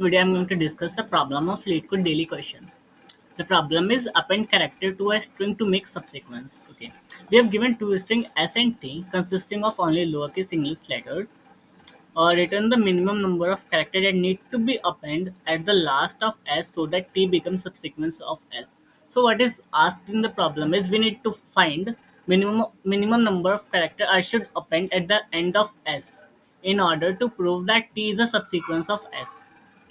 Today I'm going to discuss the problem of LeetCode daily question. The problem is append character to a string to make subsequence. Okay. We have given two string s and t consisting of only lowercase English letters or return the minimum number of characters that need to be appended at the last of s so that t becomes subsequence of s. So what is asked in the problem is we need to find minimum number of character I should append at the end of s in order to prove that t is a subsequence of s.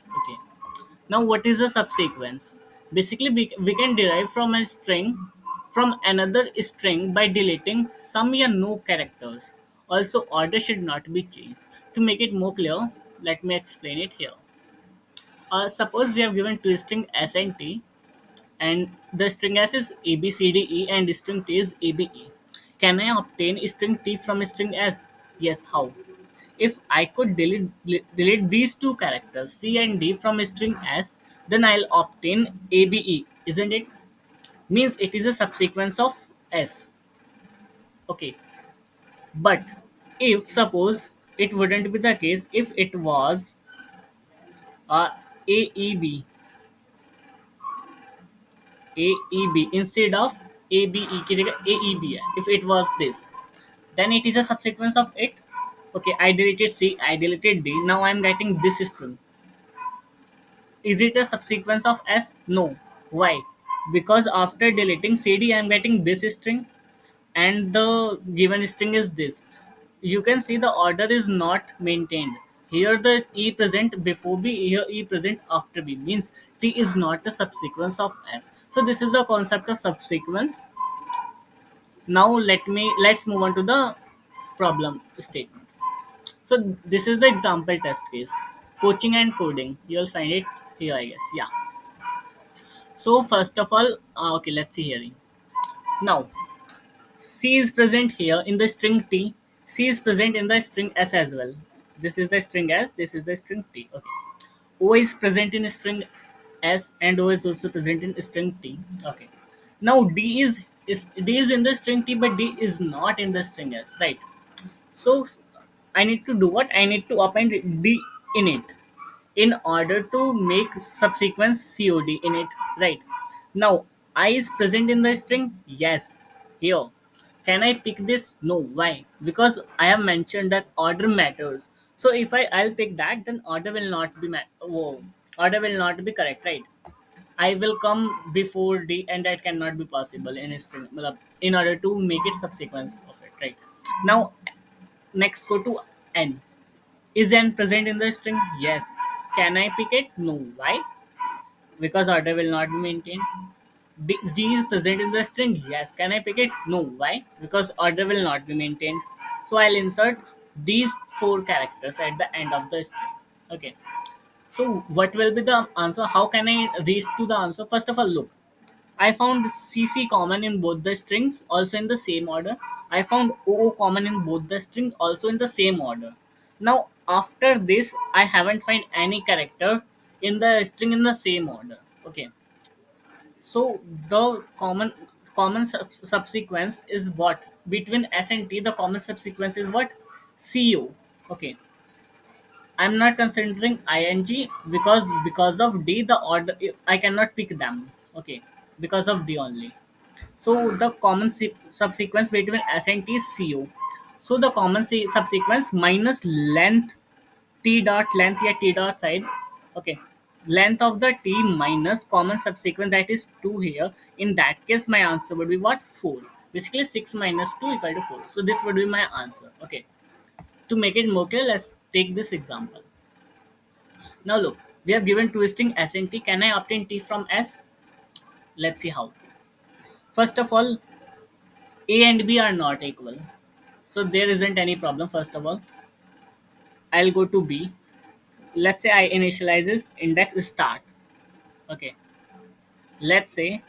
Okay. Now, what is a subsequence? Basically, we can derive from a string from another string by deleting some or no characters. Also, order should not be changed. To make it more clear, let me explain it here. Suppose we have given two string s and t, and the string s is a b c d e and string t is a b e. Can I obtain string t from string s? Yes. How? If I could delete these two characters C and D from string S, then I'll obtain ABE, isn't it? Means it is a subsequence of S. Okay. But if suppose it wouldn't be the case if it was AEB, AEB instead of ABE, की जगह AEB है. If it was this, then it is a subsequence of it. Okay, I deleted C, I deleted D. Now I'm getting this string. Is it a subsequence of S? No. Why? Because after deleting CD, I'm getting this string and the given string is this. You can see the order is not maintained. Here the E present before B, here E present after B. Means T is not a subsequence of S. So this is the concept of subsequence. Now let's move on to the problem statement. So this is the example test case. Coaching and coding. You'll find it here, I guess. Yeah. So first of all, okay, let's see here. Now, C is present here in the string T. C is present in the string S as well. This is the string S. This is the string T. Okay. O is present in string S and O is also present in string T. Okay. Now D is in the string T, but D is not in the string S. Right. So I need to do what? I need to append D in it in order to make subsequence COD in it, right? Now, I is present in the string? Yes. Here. Can I pick this? No. Why? Because I have mentioned that order matters. So if I'll pick that, then order will not be order will not be correct, right? I will come before D, and that cannot be possible in a string. In order to make it subsequence of it, right? Now, next go to N. Is n present in the string? Yes. Can I pick it? No. Why? Because order will not be maintained. D is present in the string? Yes. Can I pick it? No. Why? Because order will not be maintained. So I'll insert these four characters at the end of the string. Okay. So what will be the answer? How can I reach to the answer? First of all, look. I found CC common in both the strings, also in the same order. I found OO common in both the strings, also in the same order. Now, after this, I haven't find any character in the string in the same order. Okay, so the common subsequence is what between S and T. The common subsequence is what CO. Okay, I'm not considering ing because of D the order I cannot pick them. Okay, because of D only. So the common subsequence between S and T is CO. So the common subsequence minus length T dot length या T dot sides. Okay, length of the T minus common subsequence that is 2 here. In that case, my answer would be what? 4. Basically, 6 minus 2 equal to 4. So this would be my answer. Okay. To make it more clear, let's take this example. Now look, we have given two string S and T. Can I obtain T from S? Let's see how. First of all, A and B are not equal. So there isn't any problem. First of all, I'll go to B. Let's say I initializes index start. Okay. Let's say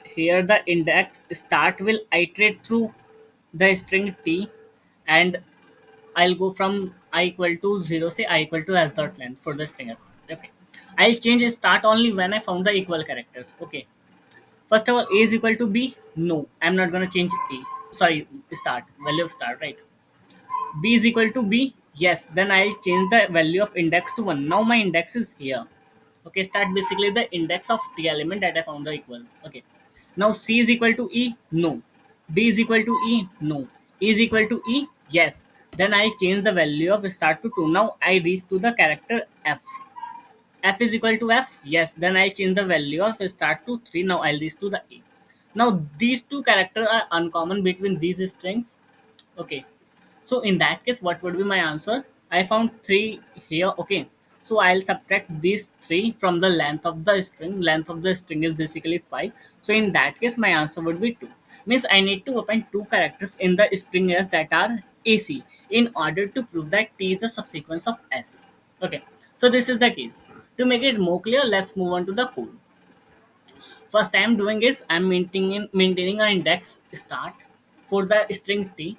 here the index start will iterate through the string T and I'll go from I equal to 0, say I equal to s dot length for the string s. Okay. I'll change start only when I found the equal characters. Okay. First of all, A is equal to B. No, I'm not gonna change A. Sorry, start value of start, right? B is equal to B. Yes, then I'll change the value of index to 1. Now my index is here. Okay, start basically the index of t element that I found the equal. Okay. Now C is equal to E? No. D is equal to E? No. E is equal to E? Yes. Then I change the value of start to 2. Now I reach to the character F. F is equal to F? Yes. Then I change the value of start to 3. Now I'll reach to the E. Now these two characters are uncommon between these strings. Okay. So in that case, what would be my answer? I found 3 here. Okay. So I'll subtract these 3 from the length of the string. Length of the string is basically 5. So in that case, my answer would be 2. Means I need to open 2 characters in the string S that are AC in order to prove that T is a subsequence of S. Okay. So this is the case. To make it more clear, let's move on to the code. First I'm doing is I'm maintaining an index start for the string t.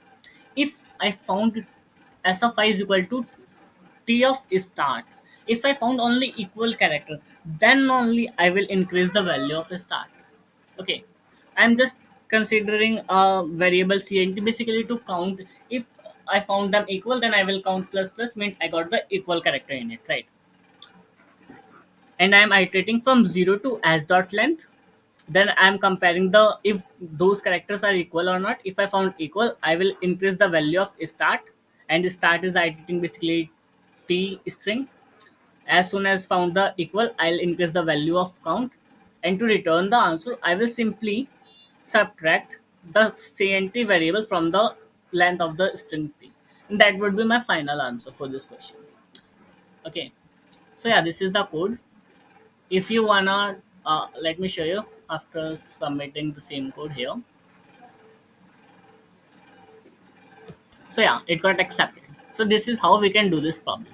If I found s of I is equal to t of start, if I found only equal character, then only I will increase the value of start. Okay, I'm just considering a variable cnt basically to count. If I found them equal, then I will count plus plus means I got the equal character in it, right? And I'm iterating from 0 to s dot length. Then I'm comparing the if those characters are equal or not. If I found equal, I will increase the value of start, and start is iterating basically t string. As soon as found the equal, I'll increase the value of count, and to return the answer I will simply subtract the cnt variable from the length of the string t. And that would be my final answer for this question. Okay, so yeah, this is the code. If you wanna, let me show you after submitting the same code here. So yeah, it got accepted. So this is how we can do this problem.